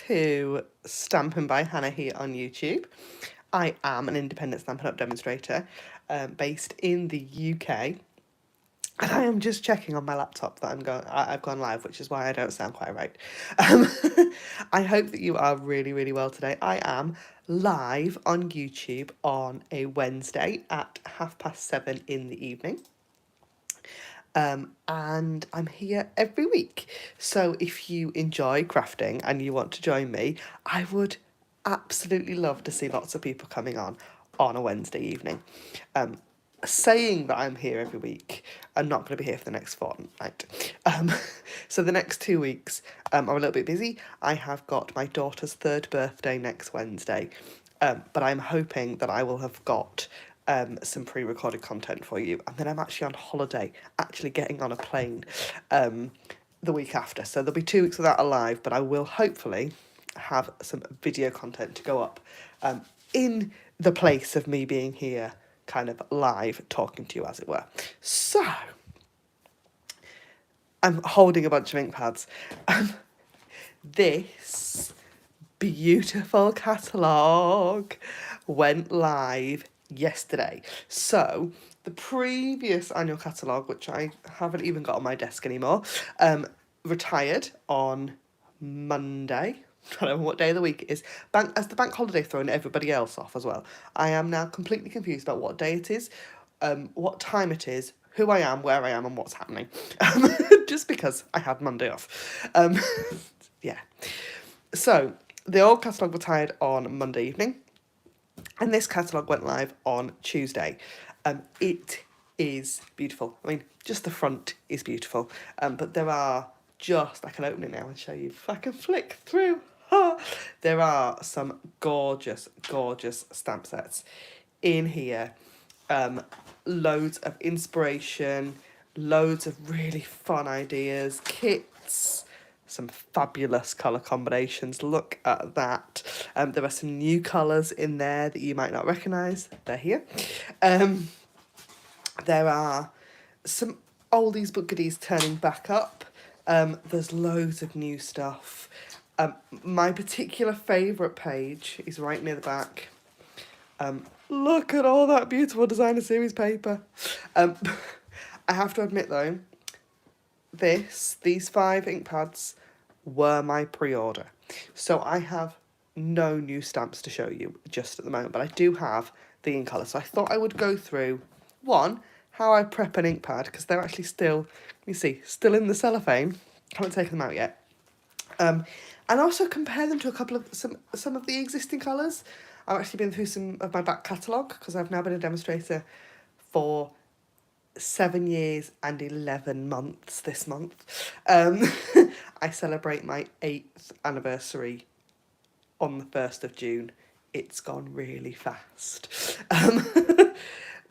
to Stampin' by Hannah here on YouTube. I am an independent Stampin' Up! Demonstrator based in the UK. And I am just checking on my laptop that I've gone live, which is why I don't sound quite right. I hope that you are really, really well today. I am live on YouTube on a Wednesday at 7:30 in the evening. And I'm here every week. So if you enjoy crafting and you want to join me, I would absolutely love to see lots of people coming on a Wednesday evening. Saying that I'm here every week, I'm not going to be here for the next fortnight. So the next 2 weeks, I'm a little bit busy. I have got my daughter's 3rd birthday next Wednesday, but I'm hoping that I will have got some pre-recorded content for you, and then I'm actually on holiday, actually getting on a plane the week after. So there'll be 2 weeks without a live, but I will hopefully have some video content to go up in the place of me being here kind of live talking to you, as it were. So I'm holding a bunch of ink pads. This beautiful catalogue went live yesterday. So the previous annual catalogue, which I haven't even got on my desk anymore, retired on Monday. I don't know what day of the week it is. As the bank holiday throwing everybody else off as well. I am now completely confused about what day it is, what time it is, who I am, where I am, and what's happening. Just because I had Monday off. Yeah. So the old catalogue retired on Monday evening, and this catalogue went live on Tuesday. It is beautiful. I mean, just the front is beautiful, but there are just, I can open it now and show you if I can flick through. There are some gorgeous, gorgeous stamp sets in here. Loads of inspiration, loads of really fun ideas, kits, some fabulous colour combinations. Look at that. There are some new colours in there that you might not recognise. They're here. There are some oldies but goodies turning back up. There's loads of new stuff. My particular favourite page is right near the back. Look at all that beautiful designer series paper. I have to admit though, these 5 ink pads were my pre-order. So I have no new stamps to show you just at the moment, but I do have the in colour. So I thought I would go through, one, how I prep an ink pad, because they're actually still, you see, still in the cellophane. Haven't taken them out yet. And also compare them to a couple of some of the existing colours. I've actually been through some of my back catalogue, because I've now been a demonstrator for 7 years and 11 months this month. I celebrate my 8th anniversary on the 1st of June. It's gone really fast.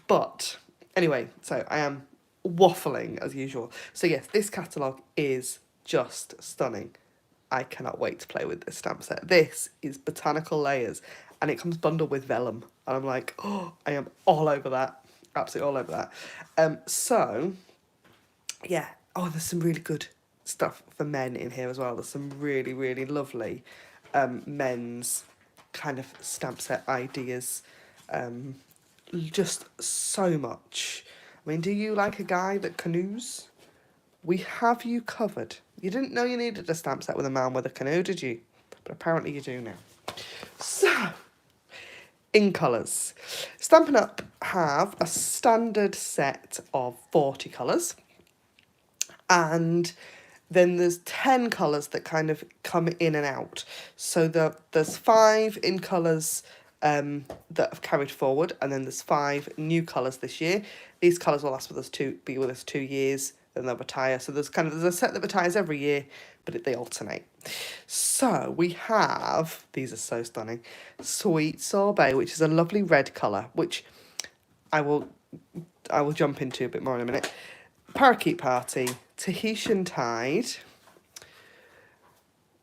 But anyway, so I am waffling as usual. So yes, this catalogue is just stunning. I cannot wait to play with this stamp set. This is Botanical Layers, and it comes bundled with vellum. And I'm like, oh, I am all over that. Absolutely all over that. So, yeah. Oh, there's some really good stuff for men in here as well. There's some really, really lovely men's kind of stamp set ideas. Just so much. I mean, do you like a guy that canoes? We have you covered. You didn't know you needed a stamp set with a man with a canoe, did you? But apparently you do now. So, in colours. Stampin' Up! Have a standard set of 40 colours. And then there's 10 colours that kind of come in and out. So there's 5 in colours that have carried forward, and then there's 5 new colours this year. These colours will last with us be with us 2 years, then they'll retire. So there's a set that retires every year, but they alternate. So we have, these are so stunning, Sweet Sorbet, which is a lovely red colour, which I will jump into a bit more in a minute. Parakeet Party, Tahitian Tide,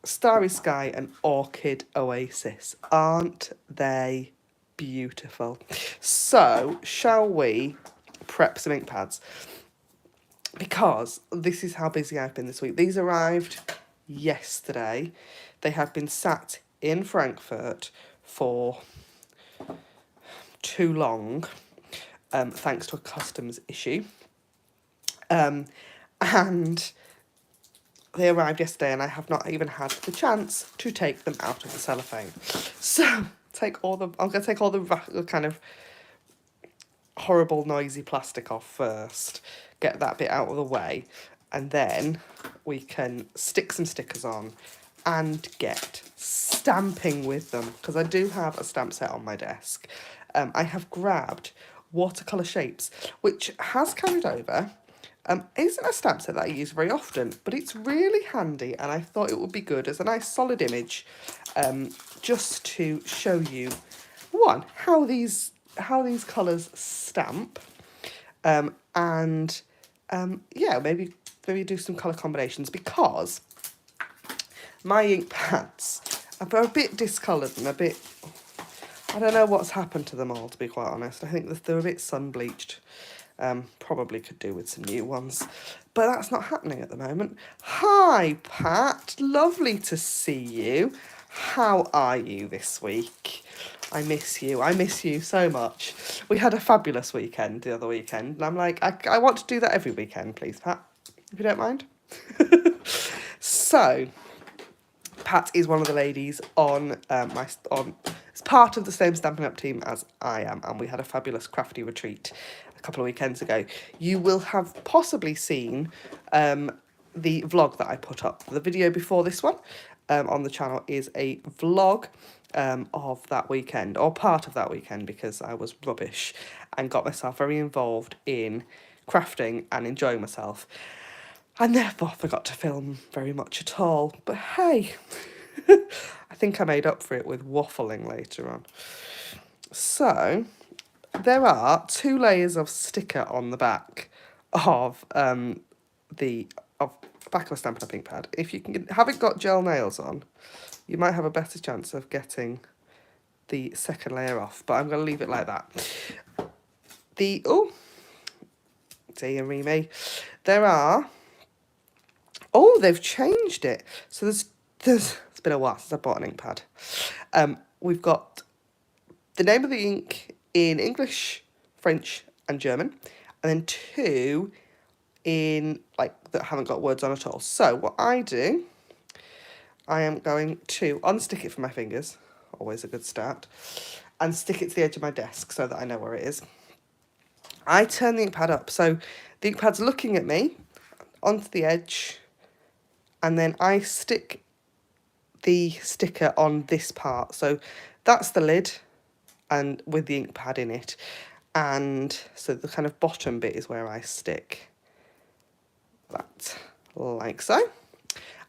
Starry Sky, and Orchid Oasis. Aren't they beautiful? So, shall we prep some ink pads? Because this is how busy I've been this week. These arrived yesterday. They have been sat in Frankfurt for too long, thanks to a customs issue. And they arrived yesterday and I have not even had the chance to take them out of the cellophane. So I'm going to take all the kind of horrible noisy plastic off first, get that bit out of the way, and then we can stick some stickers on and get stamping with them, because I do have a stamp set on my desk. I have grabbed Watercolour Shapes, which has carried over. Isn't a stamp set that I use very often, but it's really handy, and I thought it would be good as a nice solid image, just to show you, one, how these colours stamp, and yeah, maybe do some colour combinations, because my ink pads are a bit discoloured and a bit, I don't know what's happened to them all, to be quite honest. I think that they're a bit sun bleached. Probably could do with some new ones, but that's not happening at the moment. Hi Pat, lovely to see you. How are you this week? I miss you so much. We had a fabulous weekend the other weekend, and I'm like, I want to do that every weekend, please Pat, if you don't mind. So Pat is one of the ladies on it's part of the same Stampin' Up team as I am, and we had a fabulous crafty retreat a couple of weekends ago. You will have possibly seen the vlog that I put up. The video before this one on the channel is a vlog of that weekend, or part of that weekend, because I was rubbish and got myself very involved in crafting and enjoying myself, and therefore forgot to film very much at all. But hey, I think I made up for it with waffling later on. So there are 2 layers of sticker on the back of back of a Stampin' Up ink pad. If you haven't got gel nails on, you might have a better chance of getting the second layer off, but I'm going to leave it like that. Dear me, there are, they've changed it. So there's it's been a while since I bought an ink pad. We've got the name of the ink in English, French and German, and then 2 in, that haven't got words on at all. So what I do, I am going to unstick it from my fingers, always a good start, and stick it to the edge of my desk so that I know where it is. I turn the ink pad up, so the ink pad's looking at me onto the edge, and then I stick the sticker on this part. So that's the lid, and with the ink pad in it, and so the kind of bottom bit is where I stick that, like so.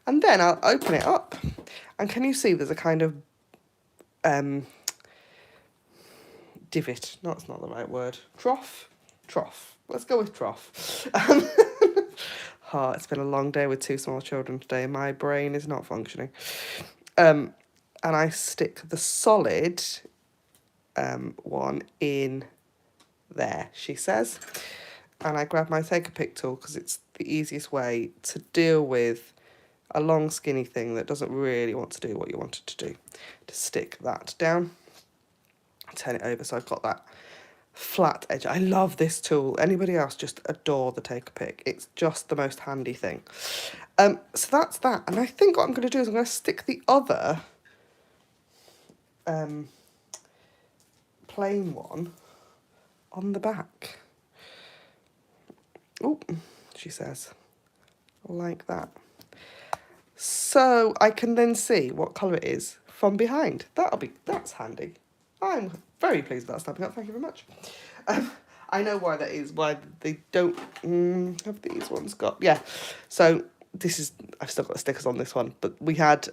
And then I'll open it up, and can you see there's a kind of divot? No, it's not the right word. Trough. Let's go with trough. It's been a long day with 2 small children today. My brain is not functioning. And I stick the solid one in there, she says. And I grab my take-a-pick tool, because it's the easiest way to deal with a long skinny thing that doesn't really want to do what you want it to do. To stick that down, turn it over so I've got that flat edge. I love this tool. Anybody else just adore the take-a-pick. It's just the most handy thing. So that's that. And I think what I'm going to do is I'm going to stick the other plain one on the back. Oh, she says, like that. So I can then see what colour it is from behind. That's handy. I'm very pleased with that Stampin' Up. Thank you very much. I know why that is, why they don't have these ones got. Yeah, so this is, I've still got the stickers on this one, but we had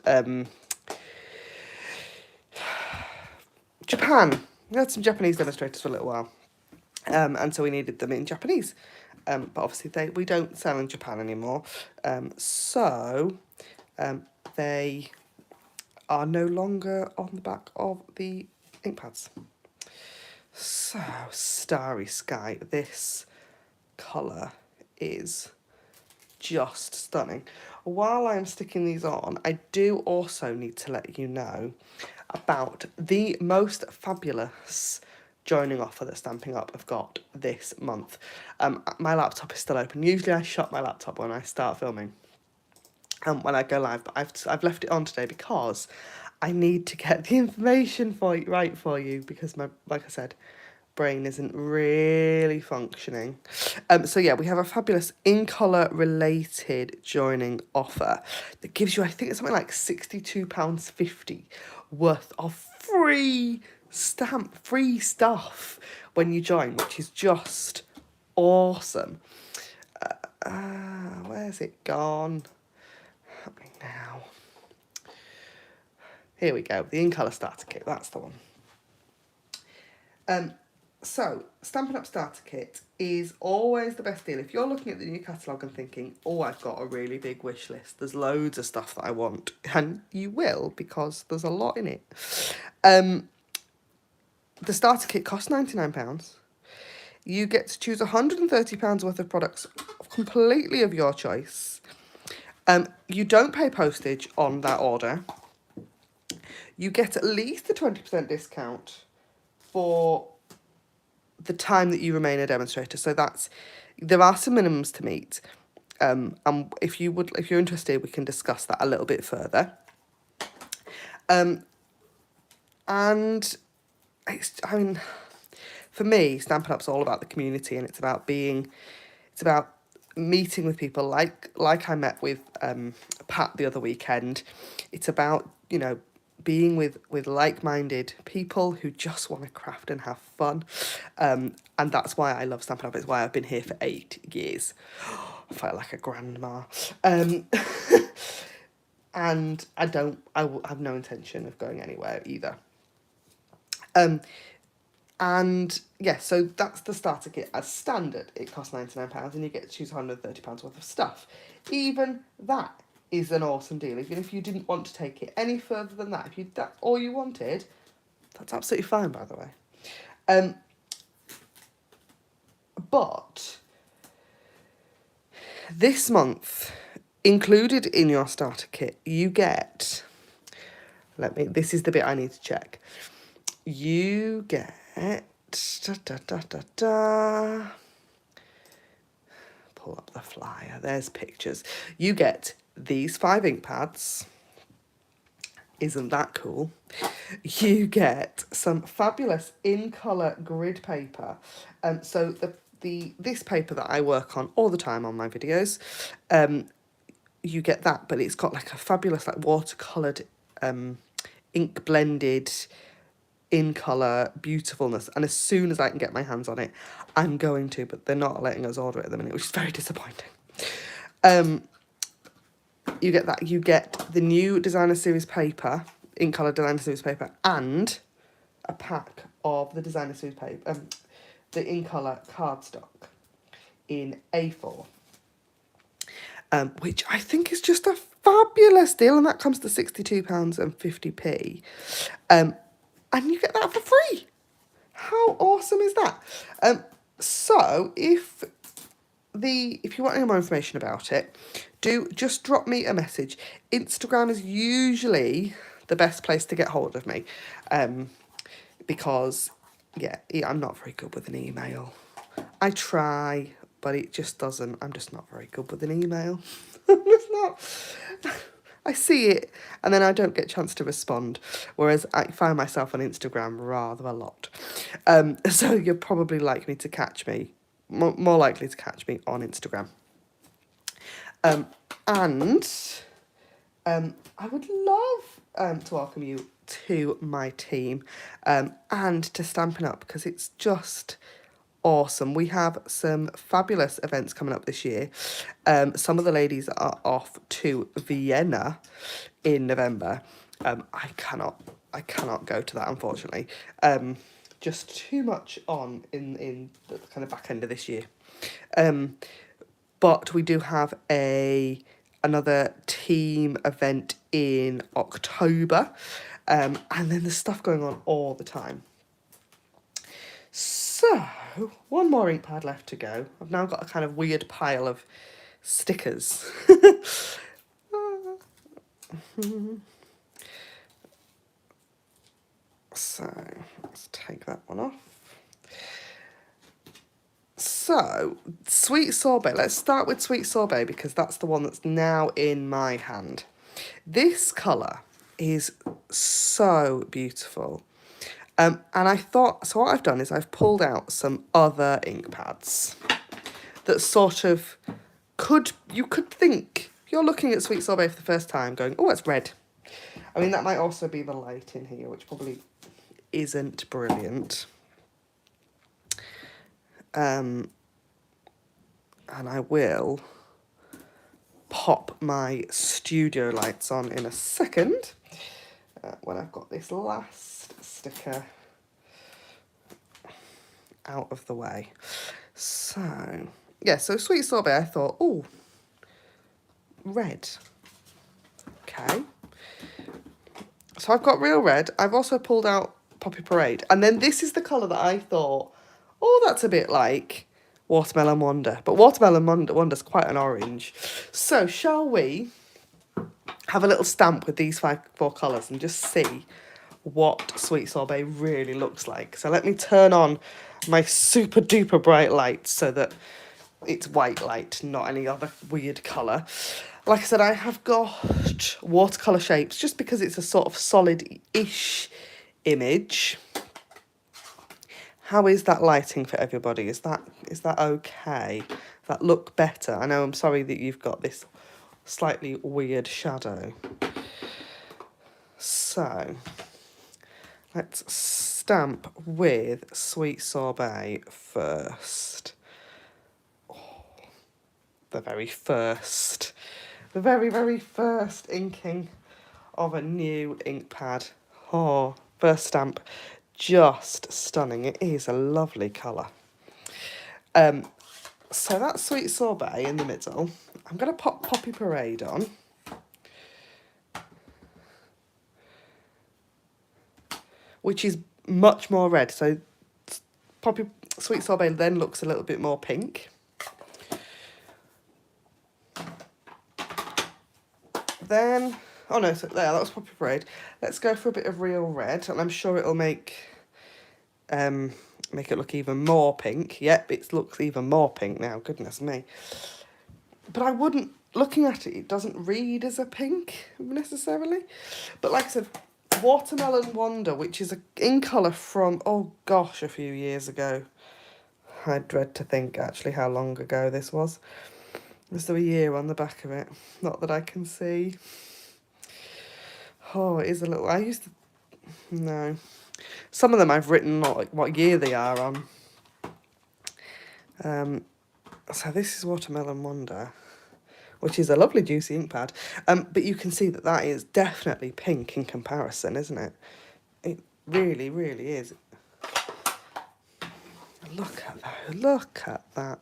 Japan. We had some Japanese demonstrators for a little while, and so we needed them in Japanese. But obviously we don't sell in Japan anymore, so they are no longer on the back of the ink pads. So, Starry Sky, this colour is just stunning. while I'm sticking these on, I do also need to let you know about the most fabulous joining offer that Stampin' Up have got this month. My laptop is still open. Usually I shut my laptop when I start filming, when I go live, but I've left it on today because I need to get the information for you, right for you, because my, like I said, brain isn't really functioning. So yeah, we have a fabulous in-colour related joining offer that gives you, I think it's something like £62.50 worth of free stuff when you join, which is just awesome. Where's it gone? Now. Here we go, the in-colour starter kit, that's the one. So, Stampin' Up Starter Kit is always the best deal. If you're looking at the new catalogue and thinking, oh, I've got a really big wish list, there's loads of stuff that I want, and you will, because there's a lot in it. The starter kit costs £99. You get to choose £130 worth of products completely of your choice. You don't pay postage on that order. You get at least a 20% discount for the time that you remain a demonstrator. So there are some minimums to meet. And if you're interested, we can discuss that a little bit further. And for me, Stampin' Up's all about the community, and it's about meeting with people like I met with Pat the other weekend. It's about, being with like-minded people who just want to craft and have fun. And that's why I love Stampin' Up. It's why I've been here for 8 years. I felt like a grandma. And I have no intention of going anywhere either. And yeah, so that's the starter kit as standard. It costs £99 and you get to choose £130 worth of stuff. Even that is an awesome deal. Even if you didn't want to take it any further than that, if that's all you wanted, that's absolutely fine, by the way. But this month, included in your starter kit, you get, this is the bit I need to check. You get, pull up the flyer, there's pictures. You get these 5 ink pads. Isn't that cool? You get some fabulous in-colour grid paper. So this paper that I work on all the time on my videos, you get that, but it's got like a fabulous watercoloured ink blended in-colour beautifulness, and as soon as I can get my hands on it, I'm going to, but they're not letting us order it at the minute, which is very disappointing. You get that. You get the new designer series paper, in-colour designer series paper, and a pack of the designer series paper, the in-colour cardstock in A4, which I think is just a fabulous deal, and that comes to £62.50. And you get that for free. How awesome is that? So if you want any more information about it, do just drop me a message. Instagram is usually the best place to get hold of me, because I'm not very good with an email. I try, but it just doesn't. I'm just not very good with an email. I'm just not. I see it and then I don't get a chance to respond, whereas I find myself on Instagram rather a lot. So you're probably likely to catch me, more likely to catch me on Instagram. And I would love to welcome you to my team and to Stampin' Up, because it's just awesome. We have some fabulous events coming up this year. Some of the ladies are off to Vienna in November. I cannot go to that, unfortunately. Just too much on in the kind of back end of this year. But we do have another team event in October, and then there's stuff going on all the time. So, one more ink pad left to go. I've now got a kind of weird pile of stickers. So let's take that one off. So, Sweet Sorbet. Let's start with Sweet Sorbet because that's the one that's now in my hand. This colour is so beautiful. And I thought, so what I've done is I've pulled out some other ink pads that sort of you could think, you're looking at Sweet Sorbet for the first time going, oh, it's red. I mean, that might also be the light in here, which probably isn't brilliant. And I will pop my studio lights on in a second when I've got this last sticker out of the way. So, yeah, so Sweet Sorbet, I thought, oh, red. Okay. So I've got real red. I've also pulled out Poppy Parade. And then this is the colour that I thought, oh, that's a bit like Watermelon Wonder. But Watermelon Wonder's quite an orange. So shall we have a little stamp with these four colours and just see what Sweet Sorbet really looks like. So let me turn on my super duper bright lights so that it's white light, not any other weird colour. Like I said, I have got watercolour shapes just because it's a sort of solid-ish image. How is that lighting for everybody? Is that okay? Does that look better? I know, I'm sorry that you've got this slightly weird shadow. So, let's stamp with Sweet Sorbet first. Oh, the very first inking of a new ink pad. Oh, first stamp, just stunning. It is a lovely colour. So that's Sweet Sorbet in the middle. I'm going to pop Poppy Parade on. Which is much more red. So Sweet Sorbet then looks a little bit more pink. Then, oh no, so there, that was Poppy Parade. Let's go for a bit of real red, and I'm sure it'll make it look even more pink. Yep, it looks even more pink now, goodness me. But I wouldn't, looking at it, it doesn't read as a pink necessarily. But like I said, Watermelon Wonder, which is in colour from, oh gosh, a few years ago. I dread to think actually how long ago this was. Is there a year on the back of it? Not that I can see. Oh, it is a little, I used to, no. Some of them I've written like what year they are on. So this is Watermelon Wonder, which is a lovely juicy ink pad. But you can see that that is definitely pink in comparison, isn't it? It really, really is. Look at that, look at that.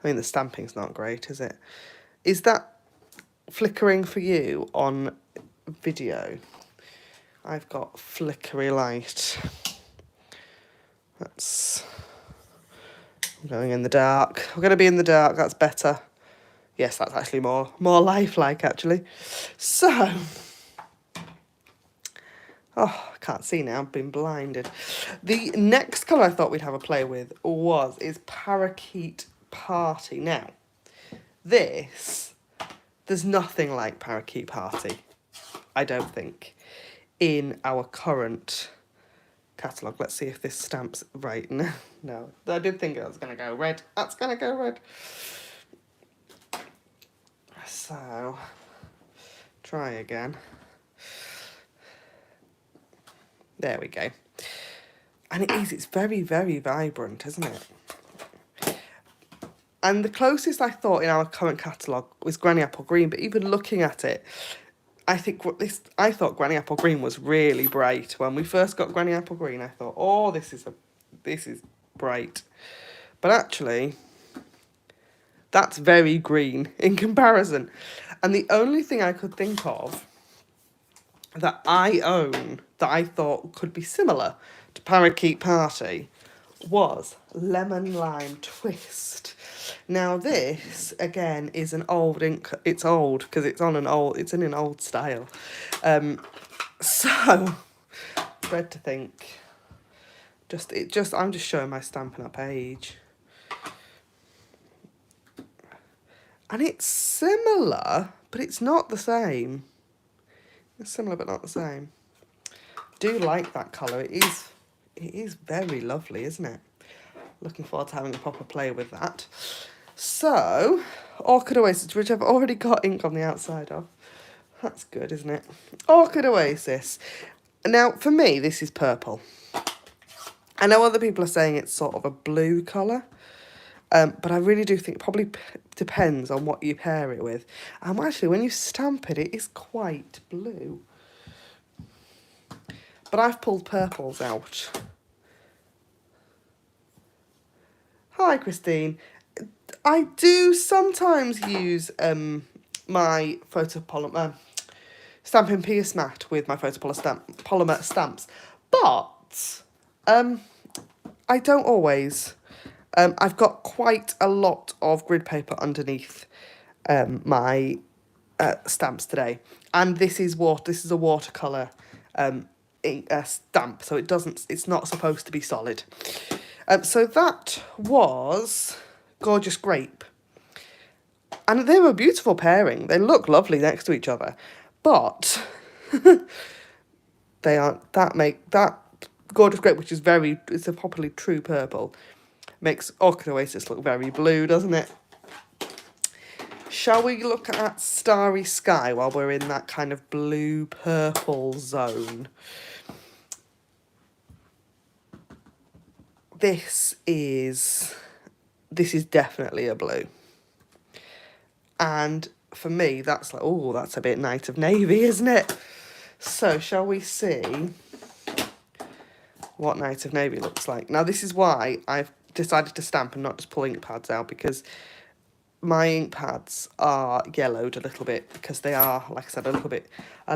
I mean, the stamping's not great, is it? Is that flickering for you on video? I've got flickery light. That's... I'm going in the dark. We're going to be in the dark, that's better. Yes, that's actually more lifelike, actually. So... Oh, I can't see now, I've been blinded. The next colour I thought we'd have a play with is Parakeet Party. Now, there's nothing like Parakeet Party, I don't think, in our current catalogue. Let's see if this stamp's right. No, I did think it was going to go red. That's going to go red. So, try again. There we go. And it's very, very vibrant, isn't it? And the closest I thought in our current catalogue was Granny Apple Green, but even looking at it, I thought Granny Apple Green was really bright. When we first got Granny Apple Green, I thought, oh, this is bright. But actually, that's very green in comparison. And the only thing I could think of that I own that I thought could be similar to Parakeet Party was Lemon Lime Twist. Now this, again, is an old ink. It's old because it's on an old, it's in an old style. So, dread to think. I'm just showing my Stampin' Up page. And it's similar, but it's not the same. It's similar, but not the same. Do like that colour. It is very lovely, isn't it? Looking forward to having a proper play with that. So, Orchid Oasis, which I've already got ink on the outside of. That's good, isn't it? Orchid Oasis. Now, for me, this is purple. I know other people are saying it's sort of a blue colour. But I really do think it probably depends on what you pair it with. Actually, when you stamp it, it is quite blue. But I've pulled purples out. Hi, Christine. I do sometimes use my photopolymer Stampin' Pierce Mat with my polymer stamps, but I don't always. I've got quite a lot of grid paper underneath my stamps today, and this is a watercolour stamp, so it's not supposed to be solid. So that was Gorgeous Grape, and they were a beautiful pairing. They look lovely next to each other, but they aren't. That Gorgeous Grape, which is it's a properly true purple, makes Orchid Oasis look very blue, doesn't it? Shall we look at Starry Sky while we're in that kind of blue-purple zone? This is definitely a blue. And for me, that's like, oh, that's a bit Night of Navy, isn't it? So, shall we see what Night of Navy looks like? Now, this is why I've decided to stamp and not just pull ink pads out, because my ink pads are yellowed a little bit because they are, like I said, a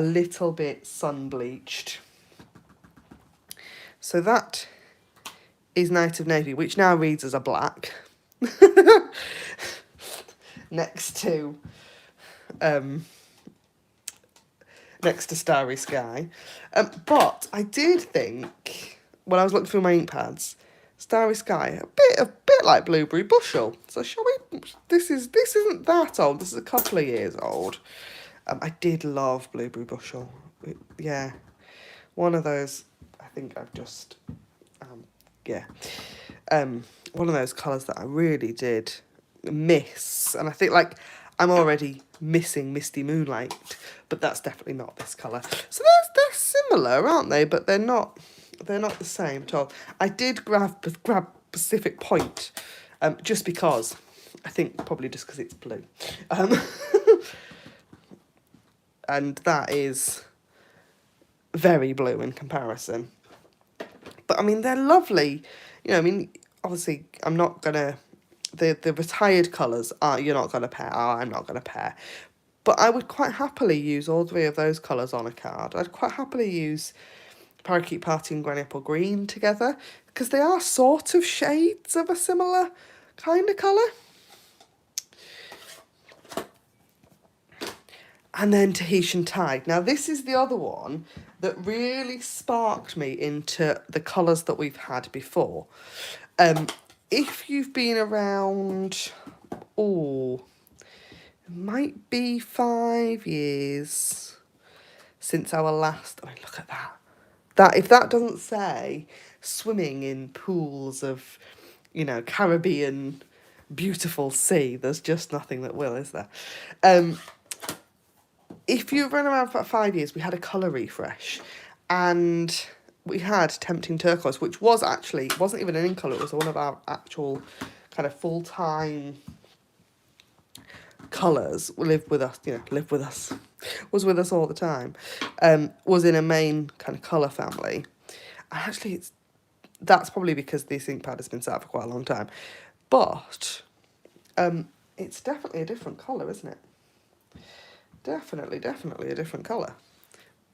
little bit sun bleached. So that is Night of Navy, which now reads as a black next to Starry Sky. But I did think when I was looking through my ink pads, Starry Sky, a bit like Blueberry Bushel. So shall we? This isn't that old. This is a couple of years old. I did love Blueberry Bushel. Yeah, one of those. I think I've just, one of those colours that I really did miss, and I think like I'm already missing Misty Moonlight, but that's definitely not this colour. So they're similar, aren't they? But they're not. They're not the same at all. I did grab Pacific Point, just because. I think probably just because it's blue. And that is very blue in comparison. But, I mean, they're lovely. You know, I mean, obviously, I'm not going to... The retired colours, you're not going to pair. I'm not going to pair. But I would quite happily use all three of those colours on a card. I'd quite happily use Parakeet Party and Granny Apple Green together, because they are sort of shades of a similar kind of colour. And then Tahitian Tide. Now, this is the other one that really sparked me into the colours that we've had before. If you've been around, it might be 5 years since our last... I mean, look at that. If that doesn't say swimming in pools of, you know, Caribbean beautiful sea, there's just nothing that will, is there? If you've run around for 5 years, we had a colour refresh, and we had Tempting Turquoise, which wasn't even an ink colour, it was one of our actual kind of full-time colours. Was with us all the time. Was in a main kind of colour family. And actually, that's probably because this ink pad has been sat for quite a long time. But it's definitely a different colour, isn't it? Definitely a different colour.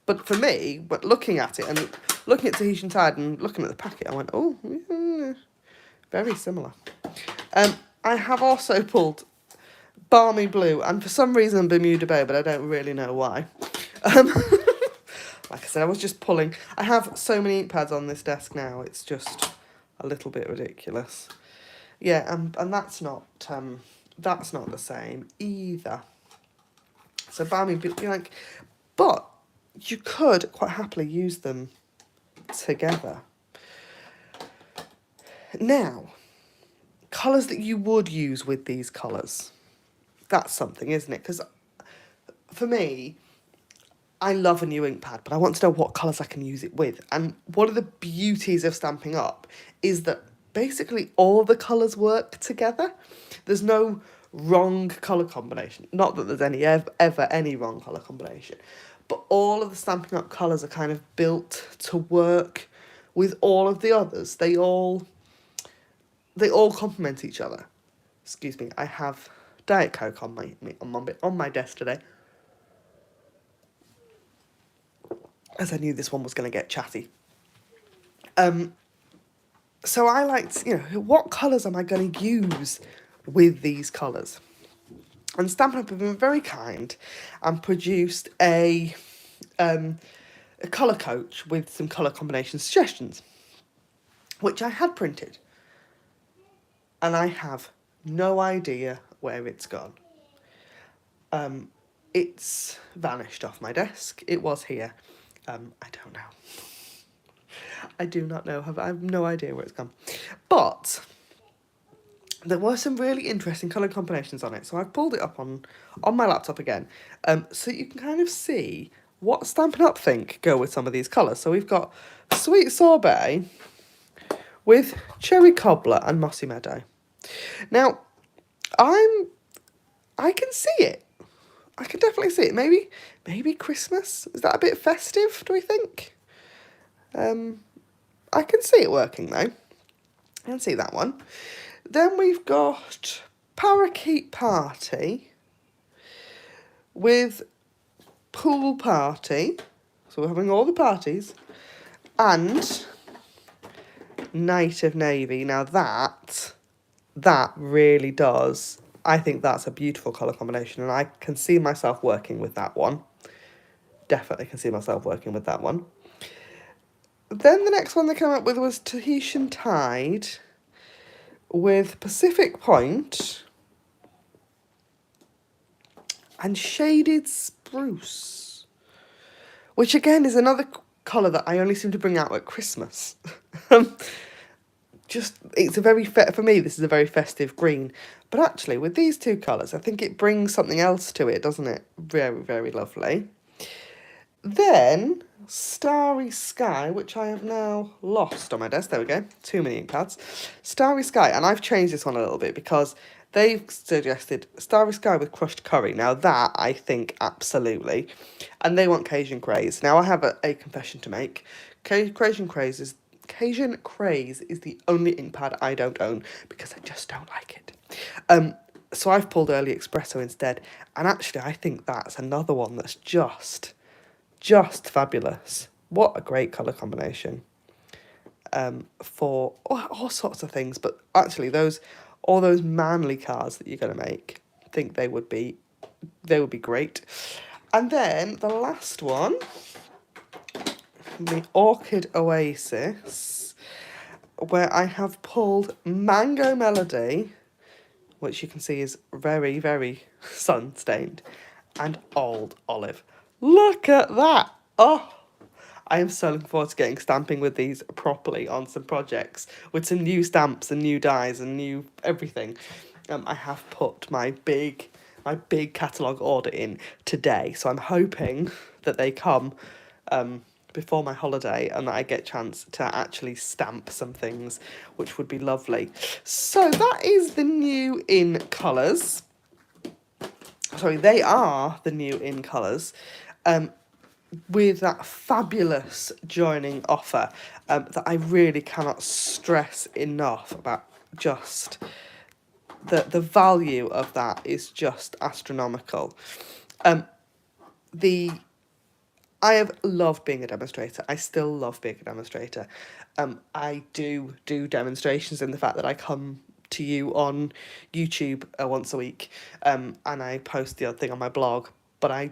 But for me, looking at it and looking at Tahitian Tide and looking at the packet, I went, oh, very similar. I have also pulled Balmy Blue and for some reason Bermuda Bay, but I don't really know why. Um, like I said, I was just pulling. I have so many ink pads on this desk now, it's just a little bit ridiculous. Yeah, and that's not the same either. So Balmy Blue, like, but you could quite happily use them together. Now, colours that you would use with these colours. That's something, isn't it? Because for me, I love a new ink pad, but I want to know what colours I can use it with. And one of the beauties of Stampin' Up is that basically all the colours work together. There's no wrong colour combination. Not that there's any ever any wrong colour combination. But all of the Stampin' Up colours are kind of built to work with all of the others. They all complement each other. Excuse me, I have Diet Coke on my desk today. As I knew this one was going to get chatty. So I liked, what colours am I going to use with these colours? And Stampin' Up have been very kind and produced a colour coach with some colour combination suggestions, which I had printed. And I have no idea where it's gone. It's vanished off my desk. It was here. I don't know. I do not know. I have no idea where it's gone. But there were some really interesting colour combinations on it. So I've pulled it up on my laptop again. So you can kind of see what Stampin' Up think go with some of these colours. So we've got Sweet Sorbet with Cherry Cobbler and Mossy Meadow. Now, I can see it. I can definitely see it. Maybe Christmas? Is that a bit festive, do we think? I can see it working, though. I can see that one. Then we've got Parakeet Party with Pool Party. So we're having all the parties. And Night of Navy. Now that really does. I think that's a beautiful colour combination. And I can see myself working with that one. Definitely can see myself working with that one. Then the next one they came up with was Tahitian Tide with Pacific Point and Shaded Spruce, which again is another colour that I only seem to bring out at Christmas. It's a very, for me, this is a very festive green. But actually, with these two colours, I think it brings something else to it, doesn't it? Very, very lovely. Then, Starry Sky, which I have now lost on my desk. There we go. Too many ink pads. Starry Sky, and I've changed this one a little bit because they've suggested Starry Sky with crushed curry. Now that, I think, absolutely. And they want Cajun Craze. Now, I have a confession to make. Cajun Craze is the only ink pad I don't own because I just don't like it. So I've pulled Early Espresso instead. And actually, I think that's another one that's just fabulous. What a great colour combination for all sorts of things. But actually, all those manly cards that you're going to make, I think they would be great. And then the last one, the Orchid Oasis, where I have pulled Mango Melody, which you can see is very, very sun-stained, and Old Olive. Look at that! Oh, I am so looking forward to getting stamping with these properly on some projects with some new stamps and new dies and new everything. I have put my big catalogue order in today, so I'm hoping that they come before my holiday and that I get a chance to actually stamp some things, which would be lovely. So that is the new in colours. Sorry, they are the new in colours. With that fabulous joining offer that I really cannot stress enough about. Just the value of that is just astronomical. I have loved being a demonstrator. I still love being a demonstrator. I do demonstrations in the fact that I come to you on YouTube once a week, and I post the odd thing on my blog, but I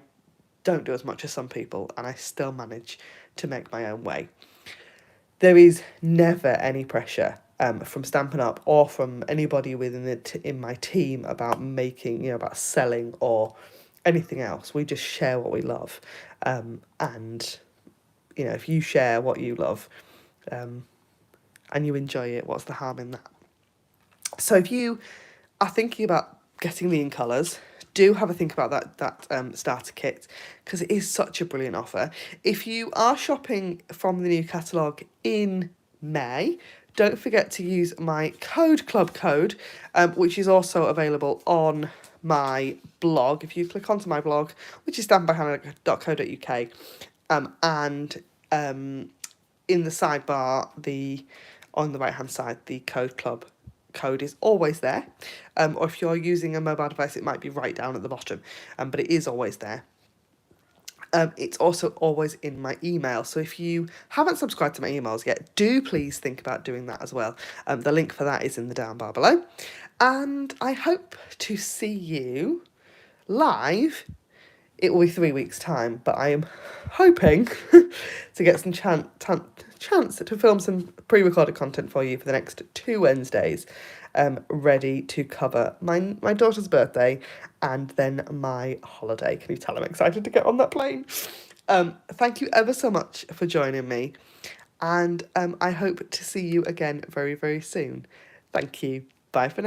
don't do as much as some people, and I still manage to make my own way. There is never any pressure from Stampin' Up or from anybody within in my team about making, you know, about selling or anything else. We just share what we love, and you know, if you share what you love, and you enjoy it, what's the harm in that? So if you are thinking about getting the in colours, do have a think about that starter kit, because it is such a brilliant offer. If you are shopping from the new catalogue in May, don't forget to use my club code, which is also available on my blog. If you click onto my blog, which is StampinByHannah.co.uk, and in the sidebar, on the right hand side, the club code is always there, or if you're using a mobile device, it might be right down at the bottom, but it is always there. It's also always in my email, so if you haven't subscribed to my emails yet, do please think about doing that as well. The link for that is in the down bar below, and I hope to see you live. It will be 3 weeks' time, but I am hoping to get some chance to film some pre-recorded content for you for the next 2 Wednesdays, ready to cover my daughter's birthday and then my holiday. Can you tell I'm excited to get on that plane? Thank you ever so much for joining me, and I hope to see you again very, very soon. Thank you. Bye for now.